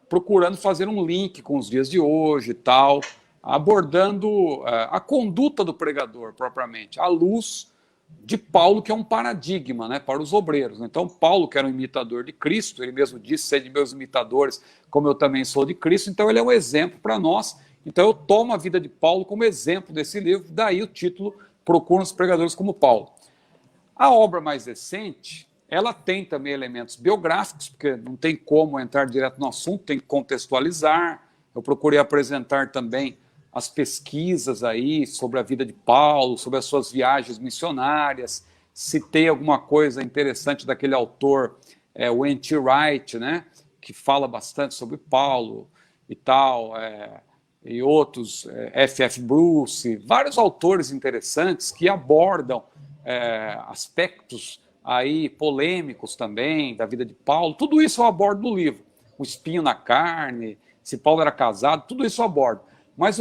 procurando fazer um link com os dias de hoje e tal, abordando a conduta do pregador propriamente, à luz de Paulo, que é um paradigma, né, para os obreiros. Então, Paulo, que era um imitador de Cristo, ele mesmo disse, sede meus imitadores, como eu também sou de Cristo, então ele é um exemplo para nós. Então eu tomo a vida de Paulo como exemplo desse livro, daí o título Procura os Pregadores como Paulo. A obra mais recente, ela tem também elementos biográficos, porque não tem como entrar direto no assunto, tem que contextualizar. Eu procurei apresentar também as pesquisas aí sobre a vida de Paulo, sobre as suas viagens missionárias, citei alguma coisa interessante daquele autor, o N.T. Wright, né, que fala bastante sobre Paulo e tal, e outros, F.F. Bruce, vários autores interessantes que abordam aspectos aí polêmicos também da vida de Paulo. Tudo isso eu abordo no livro. O espinho na carne, se Paulo era casado, tudo isso eu abordo. Mas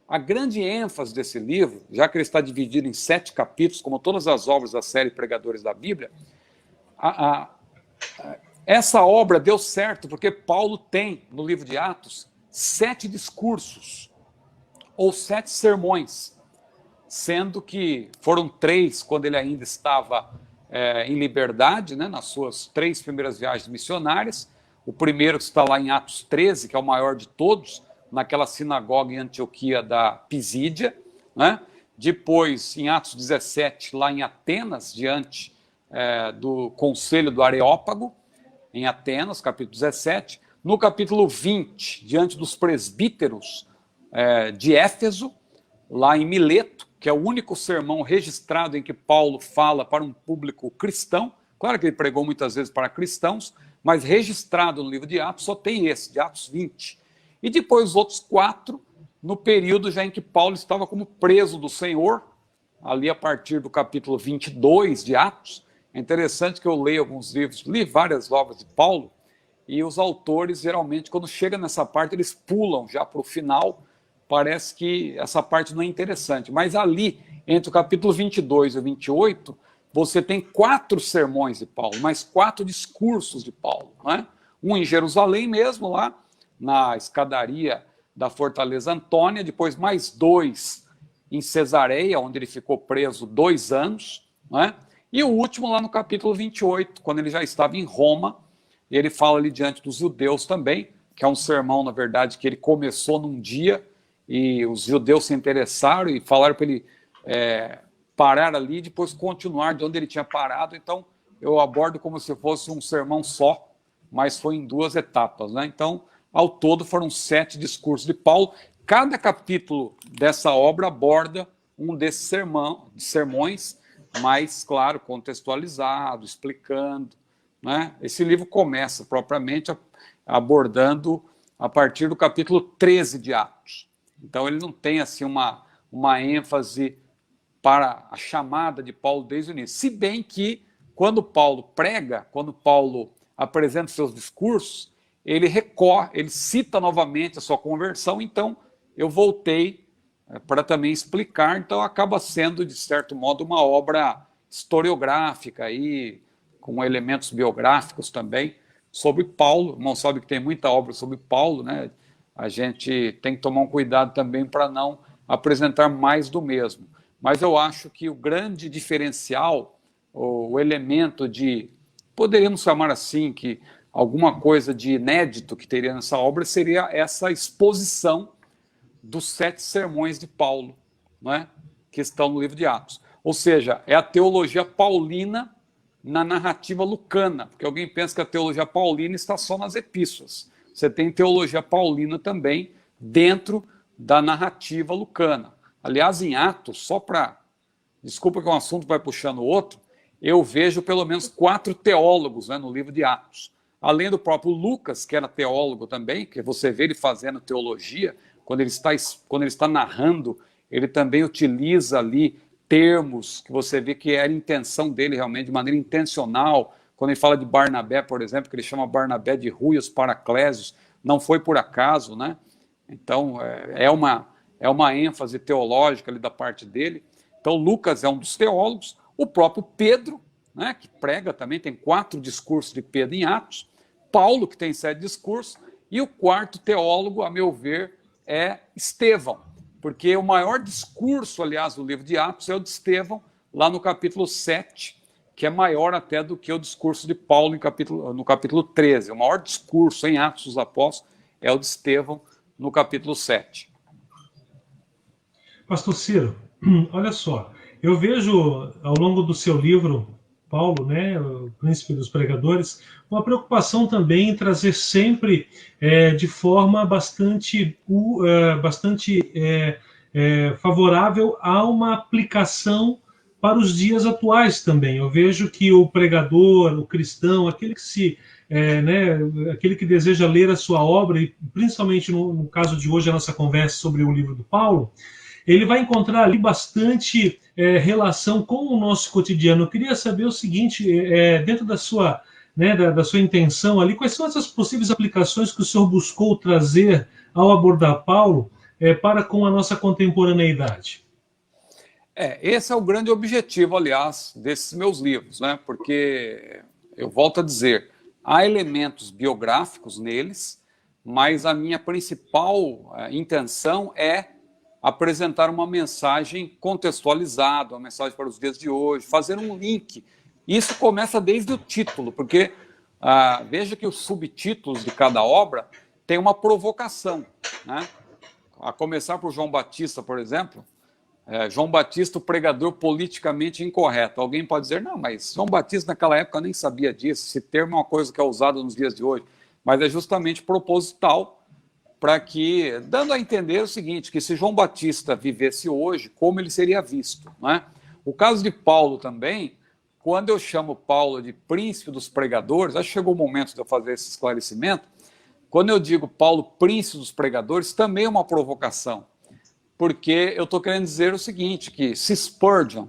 a grande ênfase desse livro, já que ele está dividido em 7 capítulos, como todas as obras da série Pregadores da Bíblia, essa obra deu certo porque Paulo tem, no livro de Atos, 7 discursos, ou 7 sermões, sendo que foram 3 quando ele ainda estava em liberdade, né, nas suas 3 primeiras viagens missionárias. O primeiro que está lá em Atos 13, que é o maior de todos, naquela sinagoga em Antioquia da Pisídia, né? Depois, em Atos 17, lá em Atenas, diante do conselho do Areópago, em Atenas, capítulo 17. No capítulo 20, diante dos presbíteros de Éfeso, lá em Mileto, que é o único sermão registrado em que Paulo fala para um público cristão. Claro que ele pregou muitas vezes para cristãos, mas registrado no livro de Atos só tem esse, de Atos 20. E depois os outros 4, no período já em que Paulo estava como preso do Senhor, ali a partir do capítulo 22 de Atos. É interessante que eu leio alguns livros, li várias obras de Paulo, e os autores, geralmente, quando chega nessa parte, eles pulam já para o final, parece que essa parte não é interessante. Mas ali, entre o capítulo 22 e 28, você tem 4 sermões de Paulo, mais 4 discursos de Paulo, né? Um em Jerusalém mesmo, lá, na escadaria da Fortaleza Antônia, depois mais 2 em Cesareia, onde ele ficou preso 2 anos, né? E o último lá no capítulo 28, quando ele já estava em Roma, ele fala ali diante dos judeus também, que é um sermão, na verdade, que ele começou num dia, e os judeus se interessaram e falaram para ele parar ali e depois continuar de onde ele tinha parado. Então, eu abordo como se fosse um sermão só, mas foi em 2 etapas, né? Então, ao todo foram 7 discursos de Paulo. Cada capítulo dessa obra aborda um desses sermões, mais, claro, contextualizado, explicando, né? Esse livro começa propriamente abordando a partir do capítulo 13 de Atos. Então, ele não tem assim uma ênfase para a chamada de Paulo desde o início. Se bem que, quando Paulo prega, quando Paulo apresenta seus discursos, ele cita novamente a sua conversão. Então, eu voltei para também explicar. Então, acaba sendo, de certo modo, uma obra historiográfica, aí, com elementos biográficos também, sobre Paulo. O irmão sabe que tem muita obra sobre Paulo, né? A gente tem que tomar um cuidado também para não apresentar mais do mesmo. Mas eu acho que o grande diferencial, o elemento de, poderíamos chamar assim, que alguma coisa de inédito que teria nessa obra seria essa exposição dos 7 sermões de Paulo, né, que estão no livro de Atos. Ou seja, é a teologia paulina na narrativa lucana, porque alguém pensa que a teologia paulina está só nas epístolas. Você tem teologia paulina também dentro da narrativa lucana. Aliás, em Atos, só para... Desculpa que um assunto vai puxando o outro, eu vejo pelo menos 4 teólogos, né, no livro de Atos. Além do próprio Lucas, que era teólogo também, que você vê ele fazendo teologia, quando ele está narrando, ele também utiliza ali termos que você vê que era a intenção dele realmente, de maneira intencional. Quando ele fala de Barnabé, por exemplo, que ele chama Barnabé de Ruios Paraclésios, não foi por acaso, né? Então, é uma ênfase teológica ali da parte dele. Então, Lucas é um dos teólogos. O próprio Pedro, né, que prega também, tem 4 discursos de Pedro em Atos. Paulo, que tem 7 discursos. E o 4º teólogo, a meu ver, é Estevão. Porque o maior discurso, aliás, do livro de Atos é o de Estevão, lá no capítulo 7, que é maior até do que o discurso de Paulo no capítulo 13. O maior discurso em Atos dos Apóstolos é o de Estevão, no capítulo 7. Pastor Ciro, olha só, eu vejo ao longo do seu livro, Paulo, né, o Príncipe dos Pregadores, uma preocupação também em trazer sempre de forma bastante favorável a uma aplicação para os dias atuais também. Eu vejo que o pregador, o cristão, aquele que aquele que deseja ler a sua obra, e principalmente no caso de hoje, a nossa conversa sobre o livro do Paulo, ele vai encontrar ali bastante relação com o nosso cotidiano. Eu queria saber o seguinte, dentro da sua, da sua intenção ali, quais são essas possíveis aplicações que o senhor buscou trazer ao abordar Paulo para com a nossa contemporaneidade? Esse é o grande objetivo, aliás, desses meus livros, né? Porque, eu volto a dizer, há elementos biográficos neles, mas a minha principal intenção é apresentar uma mensagem contextualizada, uma mensagem para os dias de hoje, fazer um link. Isso começa desde o título, porque veja que os subtítulos de cada obra têm uma provocação, né? A começar por João Batista, por exemplo, João Batista, o pregador politicamente incorreto. Alguém pode dizer, não, mas João Batista naquela época nem sabia disso, esse termo é uma coisa que é usada nos dias de hoje, mas é justamente proposital, para que, dando a entender o seguinte, que se João Batista vivesse hoje, como ele seria visto, né? O caso de Paulo também, quando eu chamo Paulo de príncipe dos pregadores, acho que chegou o momento de eu fazer esse esclarecimento, quando eu digo Paulo príncipe dos pregadores, também é uma provocação, porque eu estou querendo dizer o seguinte, que se Spurgeon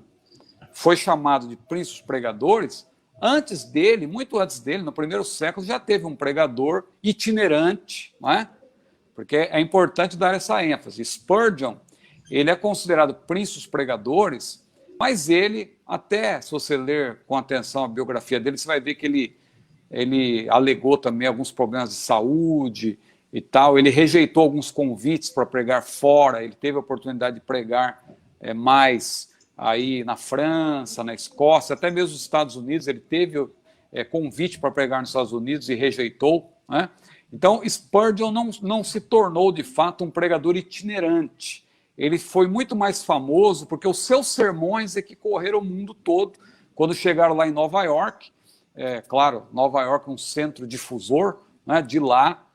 foi chamado de príncipe dos pregadores, antes dele, muito antes dele, no primeiro século, já teve um pregador itinerante, não é? Porque é importante dar essa ênfase. Spurgeon, ele é considerado príncipe dos pregadores, mas ele, até se você ler com atenção a biografia dele, você vai ver que ele alegou também alguns problemas de saúde, e tal. Ele rejeitou alguns convites para pregar fora, ele teve a oportunidade de pregar mais aí na França, na Escócia, até mesmo nos Estados Unidos. Ele teve convite para pregar nos Estados Unidos e rejeitou, né? Então, Spurgeon não se tornou, de fato, um pregador itinerante. Ele foi muito mais famoso porque os seus sermões é que correram o mundo todo. Quando chegaram lá em Nova York, claro, Nova York é um centro difusor, né? De lá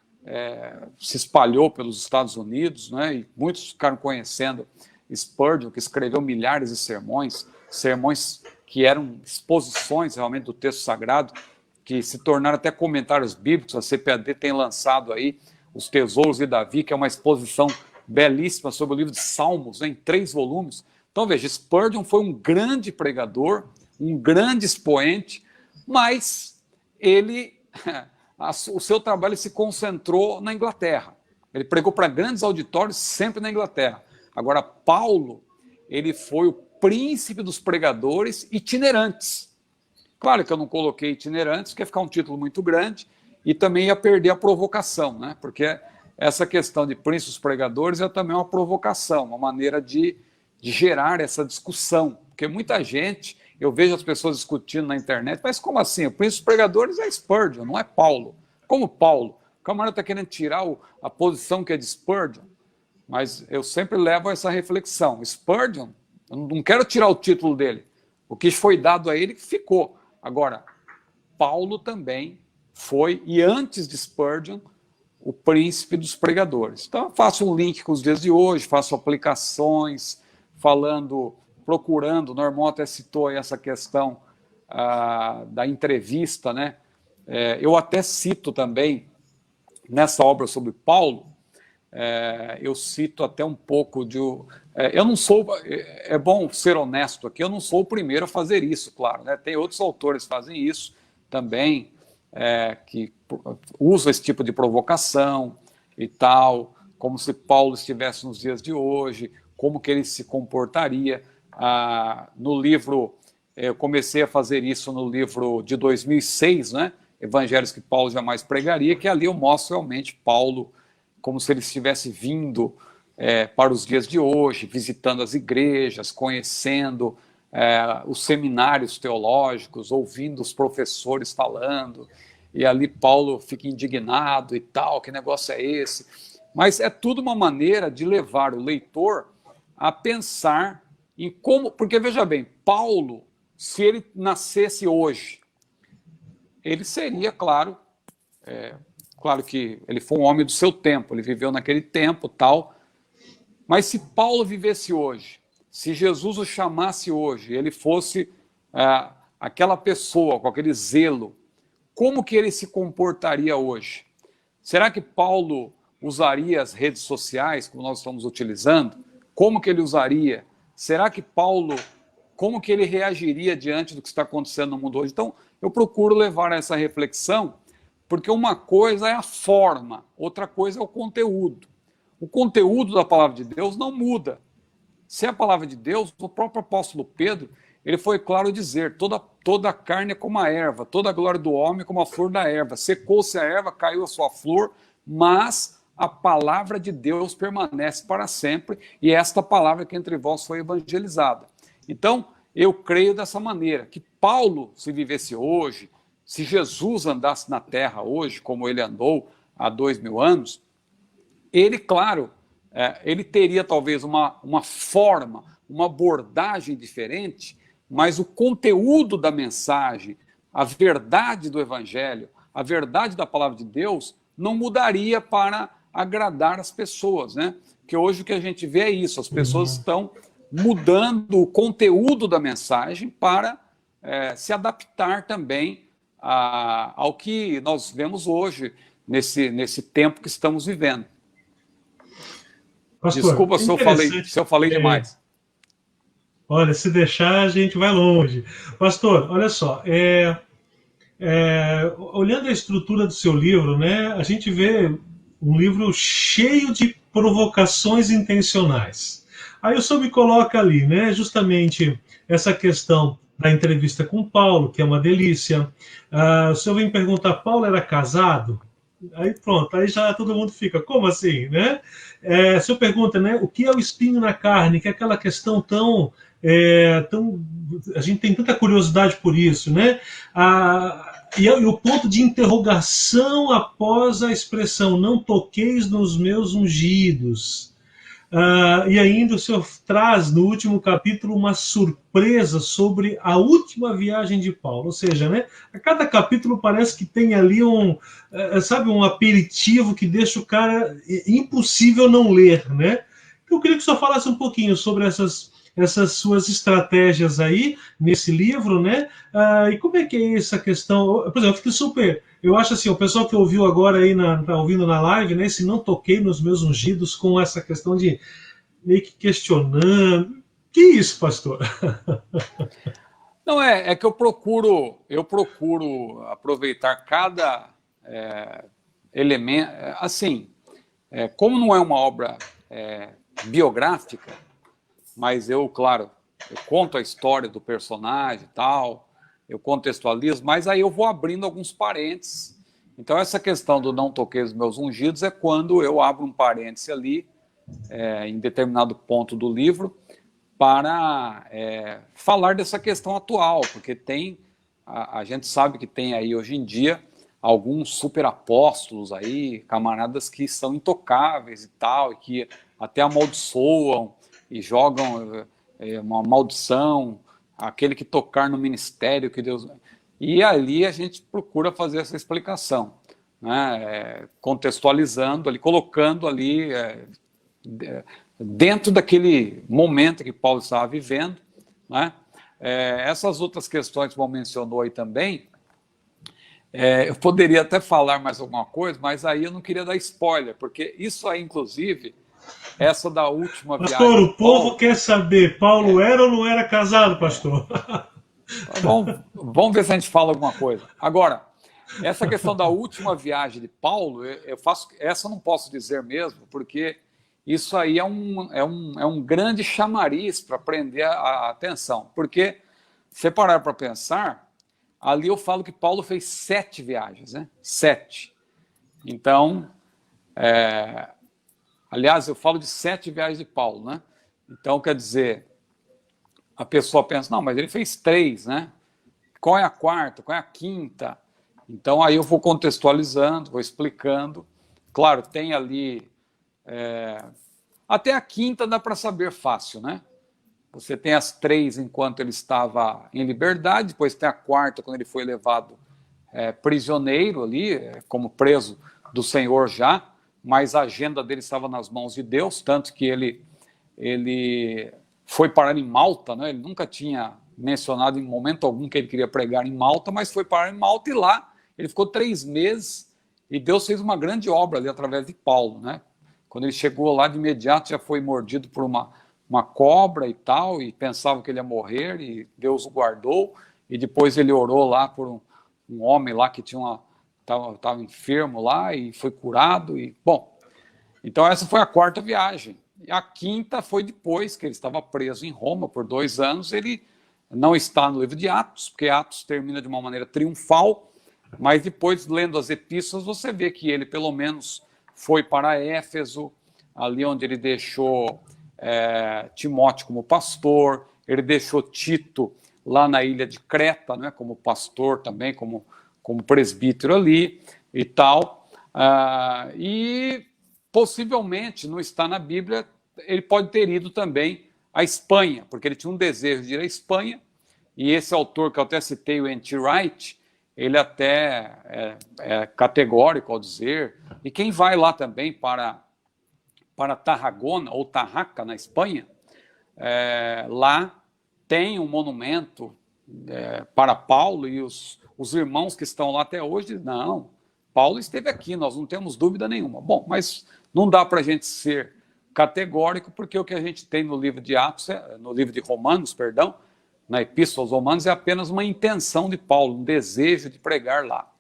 se espalhou pelos Estados Unidos, né? E muitos ficaram conhecendo Spurgeon, que escreveu milhares de sermões que eram exposições realmente do texto sagrado, que se tornaram até comentários bíblicos. A CPAD tem lançado aí Os Tesouros de Davi, que é uma exposição belíssima sobre o livro de Salmos, né, em 3 volumes. Então, veja, Spurgeon foi um grande pregador, um grande expoente, mas o seu trabalho se concentrou na Inglaterra. Ele pregou para grandes auditórios, sempre na Inglaterra. Agora, Paulo, ele foi o príncipe dos pregadores itinerantes. Claro que eu não coloquei itinerantes, porque ia ficar um título muito grande e também ia perder a provocação, né? Porque essa questão de príncipe dos pregadores é também uma provocação, uma maneira de gerar essa discussão. Porque muita gente, eu vejo as pessoas discutindo na internet, mas como assim? O príncipe dos pregadores é Spurgeon, não é Paulo. Como Paulo? O camarada está querendo tirar a posição que é de Spurgeon. Mas eu sempre levo essa reflexão. Spurgeon, eu não quero tirar o título dele. O que foi dado a ele ficou. Agora, Paulo também foi, e antes de Spurgeon, o príncipe dos pregadores. Então, eu faço um link com os dias de hoje, faço aplicações, procurando, o Norman até citou aí essa questão da entrevista, né? Eu até cito também, nessa obra sobre Paulo, eu cito até um pouco de... eu não sou... É bom ser honesto aqui, eu não sou o primeiro a fazer isso, claro, né? Tem outros autores que fazem isso também, que usam esse tipo de provocação e tal, como se Paulo estivesse nos dias de hoje, como que ele se comportaria. No livro, eu comecei a fazer isso no livro de 2006, né? Evangelhos que Paulo jamais pregaria, que ali eu mostro realmente Paulo como se ele estivesse vindo para os dias de hoje, visitando as igrejas, conhecendo os seminários teológicos, ouvindo os professores falando, e ali Paulo fica indignado e tal, que negócio é esse? Mas é tudo uma maneira de levar o leitor a pensar em como... Porque, veja bem, Paulo, se ele nascesse hoje, ele seria, claro... Claro que ele foi um homem do seu tempo, ele viveu naquele tempo, tal. Mas se Paulo vivesse hoje, se Jesus o chamasse hoje, ele fosse aquela pessoa com aquele zelo, como que ele se comportaria hoje? Será que Paulo usaria as redes sociais, como nós estamos utilizando? Como que ele usaria? Será que Paulo, como que ele reagiria diante do que está acontecendo no mundo hoje? Então, eu procuro levar essa reflexão, porque uma coisa é a forma, outra coisa é o conteúdo. O conteúdo da palavra de Deus não muda. Se é a palavra de Deus, o próprio apóstolo Pedro, ele foi claro dizer, toda a carne é como a erva, toda a glória do homem é como a flor da erva. Secou-se a erva, caiu a sua flor, mas a palavra de Deus permanece para sempre, e esta palavra que entre vós foi evangelizada. Então, eu creio dessa maneira, que Paulo, se vivesse hoje, se Jesus andasse na terra hoje, como ele andou há 2000 anos, ele, claro, ele teria talvez uma forma, uma abordagem diferente, mas o conteúdo da mensagem, a verdade do evangelho, a verdade da palavra de Deus, não mudaria para agradar as pessoas, né? Porque hoje o que a gente vê é isso, as pessoas estão mudando o conteúdo da mensagem para se adaptar também ao que nós vemos hoje, nesse tempo que estamos vivendo. Pastor, desculpa se eu falei demais. Olha, se deixar, a gente vai longe. Pastor, olha só, olhando a estrutura do seu livro, né, a gente vê um livro cheio de provocações intencionais. Aí o senhor me coloca ali, né, justamente essa questão da entrevista com Paulo, que é uma delícia. O senhor vem perguntar, Paulo era casado? Aí pronto, aí já todo mundo fica, como assim, né? O senhor pergunta, né, o que é o espinho na carne, que é aquela questão tão a gente tem tanta curiosidade por isso, né? E o ponto de interrogação após a expressão não toqueis nos meus ungidos. E ainda o senhor traz no último capítulo uma surpresa sobre a última viagem de Paulo, ou seja, né, a cada capítulo parece que tem ali sabe, um aperitivo que deixa o cara impossível não ler, né? Eu queria que o senhor falasse um pouquinho sobre essas suas estratégias aí nesse livro, né? E como é que é essa questão? Por exemplo, eu fiquei super. Eu acho assim, o pessoal que ouviu agora aí, tá ouvindo na live, né? Se não toquei nos meus ungidos com essa questão de meio que questionando. Que isso, pastor? Não, é que eu procuro aproveitar cada elemento, assim, como não é uma obra biográfica, mas eu, claro, eu conto a história do personagem e tal, eu contextualizo, mas aí eu vou abrindo alguns parênteses. Então, essa questão do não toquei os meus ungidos é quando eu abro um parêntese ali, em determinado ponto do livro, para falar dessa questão atual, porque a gente sabe que tem aí hoje em dia alguns superapóstolos aí, camaradas que são intocáveis e tal, e que até amaldiçoam e jogam uma maldição, aquele que tocar no ministério que Deus... E ali a gente procura fazer essa explicação, né? Contextualizando ali, colocando ali dentro daquele momento que Paulo estava vivendo, né? Essas outras questões que você mencionou aí também, eu poderia até falar mais alguma coisa, mas aí eu não queria dar spoiler, porque isso aí, inclusive, essa da última Pastor, viagem de o povo Paulo... quer saber, Paulo era ou não era casado, pastor? Vamos ver se a gente fala alguma coisa. Agora, essa questão da última viagem de Paulo, eu faço, essa eu não posso dizer mesmo, porque isso aí é um grande chamariz para prender a atenção. Porque, se parar para pensar, ali eu falo que Paulo fez 7 viagens, né? 7. Então, aliás, eu falo de 7 viagens de Paulo, né? Então, quer dizer, a pessoa pensa, não, mas ele fez 3, né? Qual é a quarta? Qual é a quinta? Então, aí eu vou contextualizando, vou explicando. Claro, tem ali... até a quinta dá para saber fácil, né? Você tem as 3 enquanto ele estava em liberdade, depois tem a quarta quando ele foi levado prisioneiro ali, como preso do Senhor já, mas a agenda dele estava nas mãos de Deus, tanto que ele foi parar em Malta, né? Ele nunca tinha mencionado em momento algum que ele queria pregar em Malta, mas foi parar em Malta e lá ele ficou 3 meses e Deus fez uma grande obra ali através de Paulo, né? Quando ele chegou lá, de imediato já foi mordido por uma cobra e tal, e pensava que ele ia morrer, e Deus o guardou, e depois ele orou lá por um homem lá que estava enfermo lá, e foi curado, e bom, então essa foi a 4ª viagem. E a 5ª foi depois que ele estava preso em Roma por 2 anos, ele não está no livro de Atos, porque Atos termina de uma maneira triunfal, mas depois, lendo as epístolas, você vê que ele, pelo menos, foi para Éfeso, ali onde ele deixou Timóteo como pastor, ele deixou Tito lá na ilha de Creta, né, como pastor também, como presbítero ali e tal. E possivelmente, não está na Bíblia, ele pode ter ido também à Espanha, porque ele tinha um desejo de ir à Espanha, e esse autor que eu até citei, o N.T. Wright, ele até é categórico ao dizer, e quem vai lá também para Tarragona, ou Tarraca, na Espanha, lá tem um monumento para Paulo, e os irmãos que estão lá até hoje dizem, não, Paulo esteve aqui, nós não temos dúvida nenhuma. Bom, mas não dá para a gente ser categórico, porque o que a gente tem no livro de Atos, no livro de Romanos, perdão, na Epístola aos Romanos, é apenas uma intenção de Paulo, um desejo de pregar lá.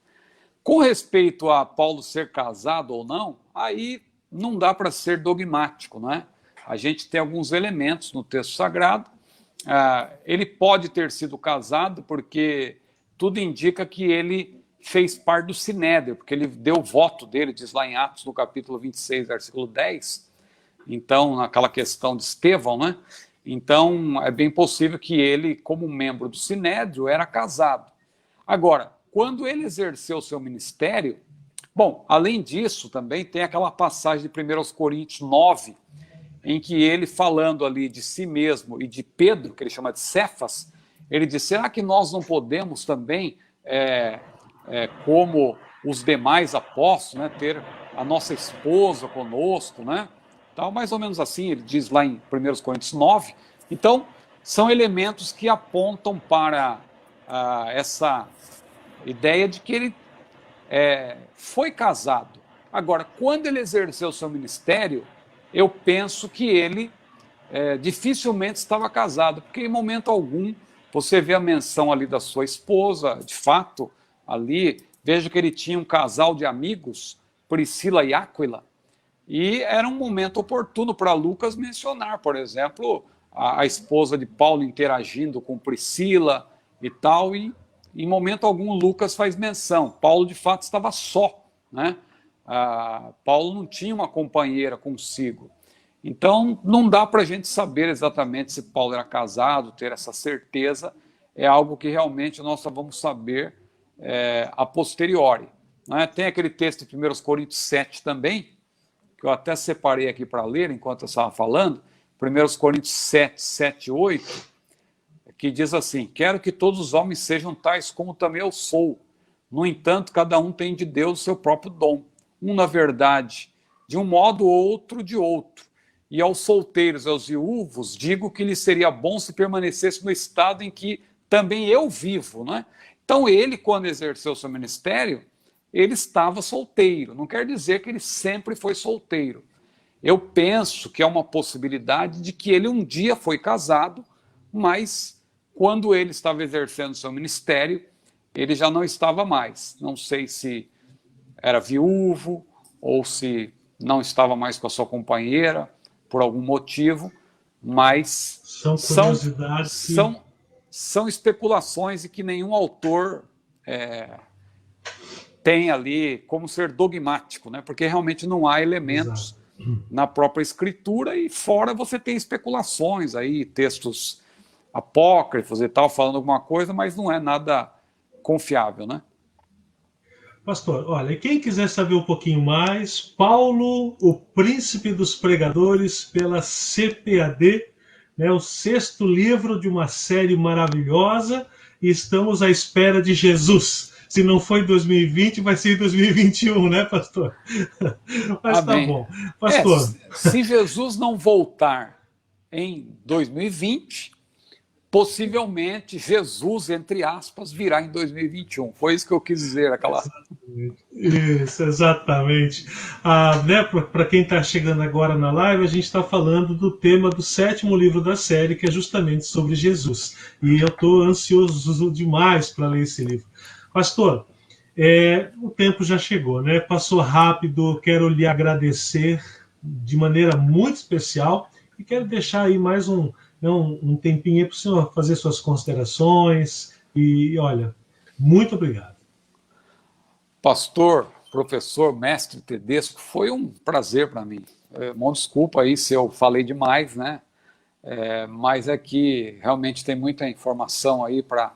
Com respeito a Paulo ser casado ou não, aí não dá para ser dogmático, não é? A gente tem alguns elementos no texto sagrado. Ele pode ter sido casado porque tudo indica que ele fez parte do Sinédrio, porque ele deu o voto dele, diz lá em Atos, no capítulo 26, versículo 10, então, naquela questão de Estevão, né? Então, é bem possível que ele, como membro do Sinédrio, era casado. Agora, quando ele exerceu o seu ministério, bom, além disso, também tem aquela passagem de 1 Coríntios 9, em que ele, falando ali de si mesmo e de Pedro, que ele chama de Cefas, ele diz, será que nós não podemos também, como os demais apóstolos, né, ter a nossa esposa conosco, né? Tal, mais ou menos assim, ele diz lá em 1 Coríntios 9. Então, são elementos que apontam para essa ideia de que ele foi casado. Agora, quando ele exerceu o seu ministério, eu penso que ele dificilmente estava casado, porque em momento algum você vê a menção ali da sua esposa, de fato, ali, vejo que ele tinha um casal de amigos, Priscila e Áquila, e era um momento oportuno para Lucas mencionar, por exemplo, a esposa de Paulo interagindo com Priscila e tal, e em momento algum Lucas faz menção. Paulo, de fato, estava só, né? Paulo não tinha uma companheira consigo. Então, não dá para a gente saber exatamente se Paulo era casado, ter essa certeza, é algo que realmente nós só vamos saber a posteriori. Né? Tem aquele texto de 1 Coríntios 7 também, que eu até separei aqui para ler enquanto eu estava falando, 1 Coríntios 7, 7 e 8, que diz assim, quero que todos os homens sejam tais como também eu sou. No entanto, cada um tem de Deus o seu próprio dom. Um, na verdade, de um modo, outro de outro. E aos solteiros, aos viúvos, digo que lhes seria bom se permanecesse no estado em que também eu vivo. Né? Então, ele, quando exerceu seu ministério, ele estava solteiro. Não quer dizer que ele sempre foi solteiro. Eu penso que é uma possibilidade de que ele um dia foi casado, mas quando ele estava exercendo seu ministério, ele já não estava mais. Não sei se era viúvo ou se não estava mais com a sua companheira, por algum motivo, mas são especulações e que nenhum autor tem ali como ser dogmático, né? Porque realmente não há elementos na própria escritura e fora você tem especulações aí, textos apócrifos e tal, falando alguma coisa, mas não é nada confiável, né? Pastor, olha, quem quiser saber um pouquinho mais, Paulo, o Príncipe dos Pregadores, pela CPAD, né, o 6º livro de uma série maravilhosa, e estamos à espera de Jesus. Se não foi em 2020, vai ser em 2021, né, pastor? Mas amém. Tá bom. Pastor. Se Jesus não voltar em 2020, possivelmente Jesus, entre aspas, virá em 2021. Foi isso que eu quis dizer, aquela... Isso, exatamente. Né, para quem está chegando agora na live, a gente está falando do tema do 7º livro da série, que é justamente sobre Jesus. E eu estou ansioso demais para ler esse livro. Pastor, o tempo já chegou, né? Passou rápido, quero lhe agradecer de maneira muito especial e quero deixar aí mais um tempinho para o senhor fazer suas considerações e, olha, muito obrigado. Pastor, professor, mestre Tedesco, foi um prazer para mim. Uma desculpa aí se eu falei demais, né? Mas é que realmente tem muita informação aí para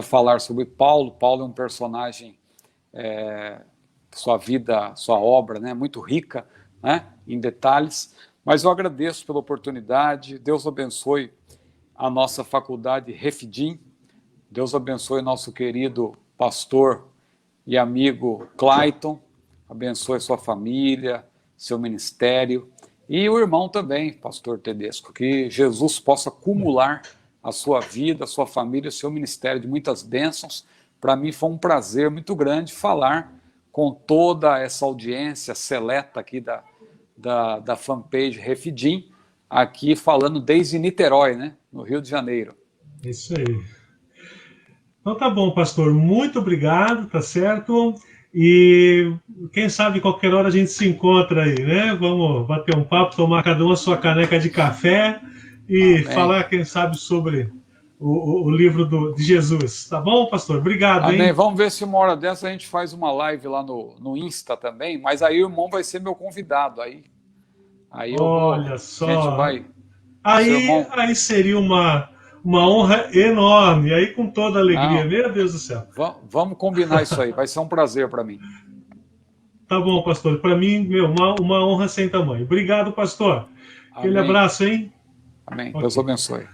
falar sobre Paulo. Paulo é um personagem, sua vida, sua obra, né? Muito rica, né? Em detalhes. Mas eu agradeço pela oportunidade, Deus abençoe a nossa faculdade Refidim, Deus abençoe nosso querido pastor e amigo Clayton, abençoe sua família, seu ministério, e o irmão também, pastor Tedesco, que Jesus possa acumular a sua vida, a sua família, o seu ministério de muitas bênçãos. Para mim foi um prazer muito grande falar com toda essa audiência seleta aqui da fanpage Refidim, aqui falando desde Niterói, né, no Rio de Janeiro. Isso aí. Então tá bom, pastor, muito obrigado, tá certo? E quem sabe qualquer hora a gente se encontra aí, né? Vamos bater um papo, tomar cada uma sua caneca de café e falar, quem sabe, sobre o livro de Jesus. Tá bom, pastor? Obrigado, Amém. hein? Vamos ver se uma hora dessa a gente faz uma live lá no Insta também, mas aí o irmão vai ser meu convidado. Aí eu vou. Olha A gente só. vai. Seu Aí, irmão. aí seria uma honra enorme. Aí com toda alegria. Não, Meu Deus do céu. vamos combinar isso aí. Vai ser um prazer para mim. Tá bom, pastor. Para mim, meu, uma honra sem tamanho. Obrigado, pastor. Aquele Amém. abraço, hein? Amém. Deus Ok. abençoe.